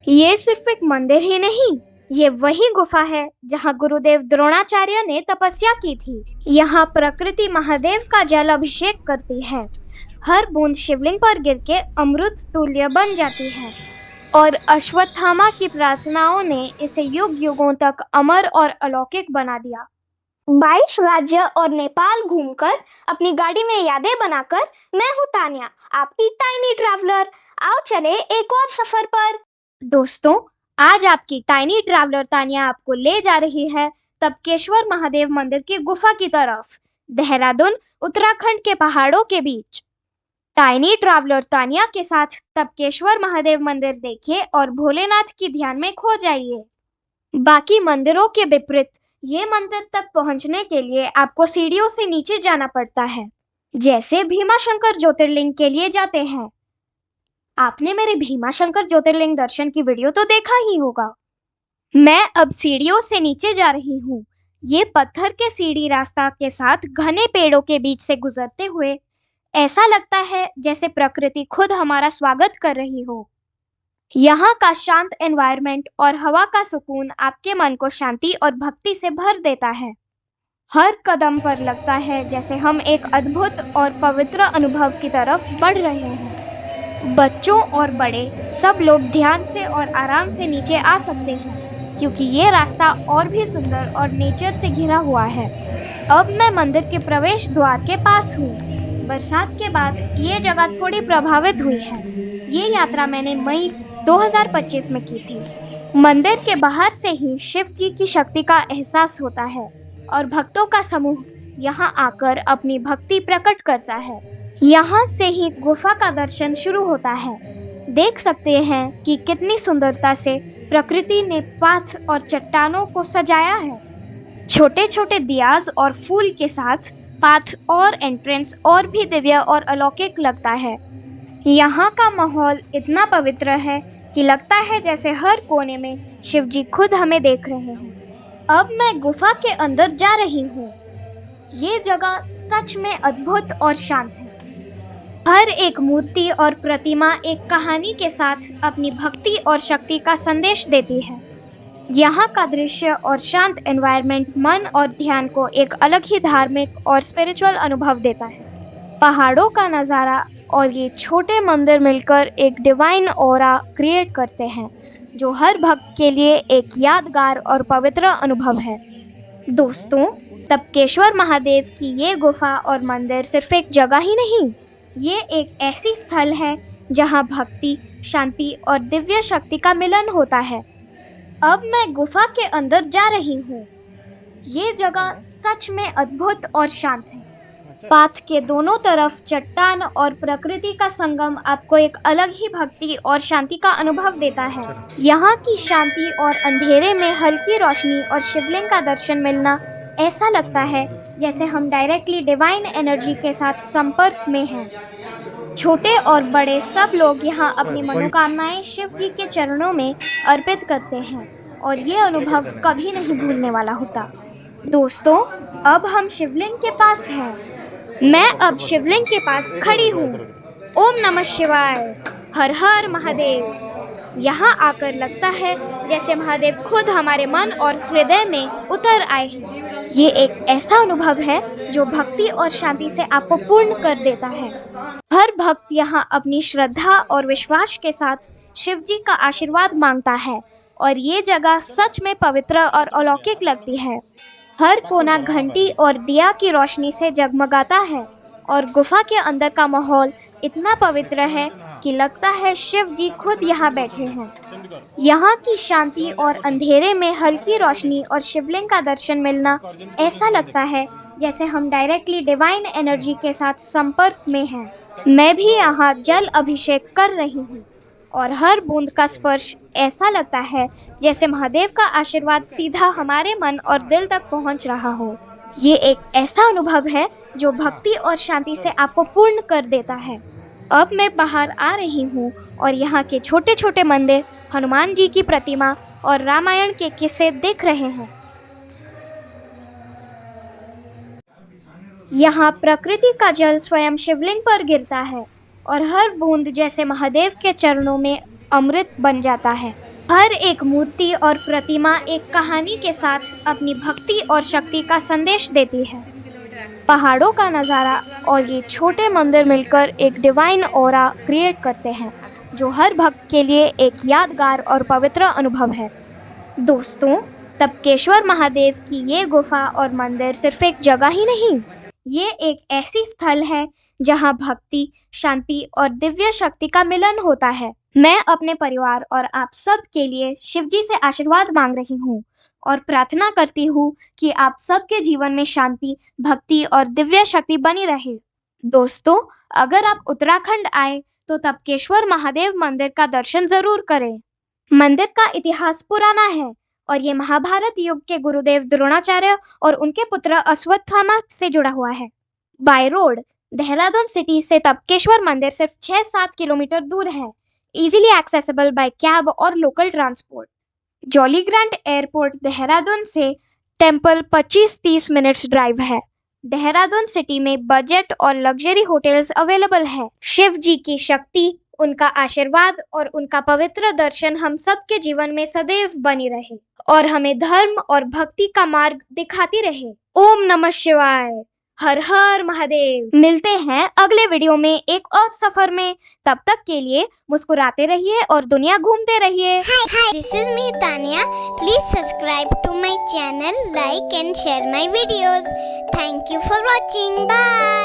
ये सिर्फ एक मंदिर ही नहीं, ये वही गुफा है जहाँ गुरुदेव द्रोणाचार्य ने तपस्या की थी। यहाँ प्रकृति महादेव का जल अभिषेक करती है। हर बूंद शिवलिंग पर गिर के अमृत तुल्य बन जाती है और अश्वत्थामा की प्रार्थनाओं ने इसे युग युगों तक अमर और अलौकिक बना दिया। 22 राज्य और नेपाल घूमकर अपनी गाड़ी में यादें बनाकर मैं हूँ तान्या, आपकी टाइनी ट्रैवलर। आओ चले एक और सफर पर। दोस्तों, आज आपकी टाइनी ट्रैवलर तान्या आपको ले जा रही है तपकेश्वर महादेव मंदिर की गुफा की तरफ, देहरादून उत्तराखंड के पहाड़ों के बीच। टाइनी ट्रैवलर तान्या के साथ तपकेश्वर महादेव मंदिर देखिए और भोलेनाथ की ध्यान में खो जाइए। बाकी मंदिरों के विपरीत ये मंदिर तक पहुंचने के लिए आपको सीढ़ियों से नीचे जाना पड़ता है, जैसे भीमाशंकर ज्योतिर्लिंग के लिए जाते हैं। आपने मेरे भीमाशंकर ज्योतिर्लिंग दर्शन की वीडियो तो देखा ही होगा। मैं अब सीढ़ियों से नीचे जा रही हूँ। ये पत्थर के सीढ़ी रास्ता के साथ घने पेड़ों के बीच से गुजरते हुए ऐसा लगता है जैसे प्रकृति खुद हमारा स्वागत कर रही हो। यहाँ का शांत एनवायरनमेंट और हवा का सुकून आपके मन को शांति और भक्ति से भर देता है। हर कदम पर लगता है जैसे हम एक अद्भुत और पवित्र अनुभव की तरफ बढ़ रहे हैं। बच्चों और बड़े सब लोग ध्यान से और आराम से नीचे आ सकते हैं, क्योंकि ये रास्ता और भी सुंदर और नेचर से घिरा हुआ है। अब मैं मंदिर के प्रवेश द्वार के पास हूँ। बरसात के बाद ये जगह थोड़ी प्रभावित हुई है। ये यात्रा मैंने मई 2025 में की थी। मंदिर के बाहर से ही शिव जी की शक्ति का एहसास होता है और भक्तों का समूह यहाँ आकर अपनी भक्ति प्रकट करता है। यहाँ से ही गुफा का दर्शन शुरू होता है। देख सकते हैं कि कितनी सुंदरता से प्रकृति ने पाथ और चट्टानों को सजाया है। छोटे छोटे दियाज और फूल के साथ पाथ और एंट्रेंस और भी दिव्य और अलौकिक लगता है। यहाँ का माहौल इतना पवित्र है कि लगता है जैसे हर कोने में शिव जी खुद हमें देख रहे हैं। अब मैं गुफा के अंदर जा रही हूँ। ये जगह सच में अद्भुत और शांत है। हर एक मूर्ति और प्रतिमा एक कहानी के साथ अपनी भक्ति और शक्ति का संदेश देती है। यहाँ का दृश्य और शांत एनवायरनमेंट मन और ध्यान को एक अलग ही धार्मिक और स्पिरिचुअल अनुभव देता है। पहाड़ों का नज़ारा और ये छोटे मंदिर मिलकर एक डिवाइन ऑरा क्रिएट करते हैं, जो हर भक्त के लिए एक यादगार और पवित्र अनुभव है। दोस्तों, तपकेश्वर महादेव की ये गुफा और मंदिर सिर्फ एक जगह ही नहीं, ये एक ऐसी स्थल है जहाँ भक्ति, शांति और दिव्य शक्ति का मिलन होता है। अब मैं गुफा के अंदर जा रही हूँ। ये जगह सच में अद्भुत और शांत है। पाथ के दोनों तरफ चट्टान और प्रकृति का संगम आपको एक अलग ही भक्ति और शांति का अनुभव देता है। यहाँ की शांति और अंधेरे में हल्की रोशनी और शिवलिंग का दर्शन मिलना ऐसा लगता है जैसे हम डायरेक्टली डिवाइन एनर्जी के साथ संपर्क में हैं। छोटे और बड़े सब लोग यहाँ अपनी मनोकामनाएं शिव जी के चरणों में अर्पित करते हैं और ये अनुभव कभी नहीं भूलने वाला होता। दोस्तों, अब हम शिवलिंग के पास हैं। मैं अब शिवलिंग के पास खड़ी हूँ। ओम नमः शिवाय, हर हर महादेव। यहाँ आकर लगता है जैसे महादेव खुद हमारे मन और हृदय में उतर आए हैं। ये एक ऐसा अनुभव है जो भक्ति और शांति से आपको पूर्ण कर देता है। हर भक्त यहाँ अपनी श्रद्धा और विश्वास के साथ शिव जी का आशीर्वाद मांगता है और ये जगह सच में पवित्र और अलौकिक लगती है। हर कोना घंटी और दिया की रोशनी से जगमगाता है और गुफा के अंदर का माहौल इतना पवित्र है कि लगता है शिव जी खुद यहाँ बैठे हैं। यहाँ की शांति और अंधेरे में हल्की रोशनी और शिवलिंग का दर्शन मिलना ऐसा लगता है जैसे हम डायरेक्टली डिवाइन एनर्जी के साथ संपर्क में हैं। मैं भी यहाँ जल अभिषेक कर रही हूँ और हर बूंद का स्पर्श ऐसा लगता है जैसे महादेव का आशीर्वाद सीधा हमारे मन और दिल तक पहुंच रहा हो। ये एक ऐसा अनुभव है जो भक्ति और शांति से आपको पूर्ण कर देता है। अब मैं बाहर आ रही हूँ और यहाँ के छोटे छोटे मंदिर, हनुमान जी की प्रतिमा और रामायण के किस्से दिख रहे हैं। यहाँ प्रकृति का जल स्वयं शिवलिंग पर गिरता है और हर बूंद जैसे महादेव के चरणों में अमृत बन जाता है। हर एक मूर्ति और प्रतिमा एक कहानी के साथ अपनी भक्ति और शक्ति का संदेश देती है। पहाड़ों का नज़ारा और ये छोटे मंदिर मिलकर एक डिवाइन ऑरा क्रिएट करते हैं, जो हर भक्त के लिए एक यादगार और पवित्र अनुभव है। दोस्तों, तपकेश्वर महादेव की ये गुफा और मंदिर सिर्फ एक जगह ही नहीं, ये एक ऐसी स्थल है जहाँ भक्ति, शांति और दिव्य शक्ति का मिलन होता है। मैं अपने परिवार और आप सब के लिए शिवजी से आशीर्वाद मांग रही हूँ और प्रार्थना करती हूँ कि आप सबके जीवन में शांति, भक्ति और दिव्य शक्ति बनी रहे। दोस्तों, अगर आप उत्तराखंड आए तो तपकेश्वर महादेव मंदिर का दर्शन जरूर करें। मंदिर का इतिहास पुराना है और ये महाभारत युग के गुरुदेव द्रोणाचार्य और उनके पुत्र अश्वत्थामा से जुड़ा हुआ है। बाय रोड देहरादून सिटी से तपकेश्वर मंदिर सिर्फ 6-7 किलोमीटर दूर है, इजीली एक्सेसिबल बाय कैब और local transport. Jolly grant airport Dehradun से टेम्पल 25-30 मिनट्स ड्राइव है। देहरादून सिटी में बजट और लग्जरी होटल्स अवेलेबल है। शिव जी की शक्ति, उनका आशीर्वाद और उनका पवित्र दर्शन हम सब के जीवन में सदैव बनी रहे और हमें धर्म और भक्ति का मार्ग दिखाती रहे। ओम नमः शिवाय। हर हर महादेव। मिलते हैं अगले वीडियो में एक और सफर में। तब तक के लिए मुस्कुराते रहिए और दुनिया घूमते रहिए। Hi, this is me Tanya. Please subscribe to my channel, like and share my videos. Thank you for watching. Bye.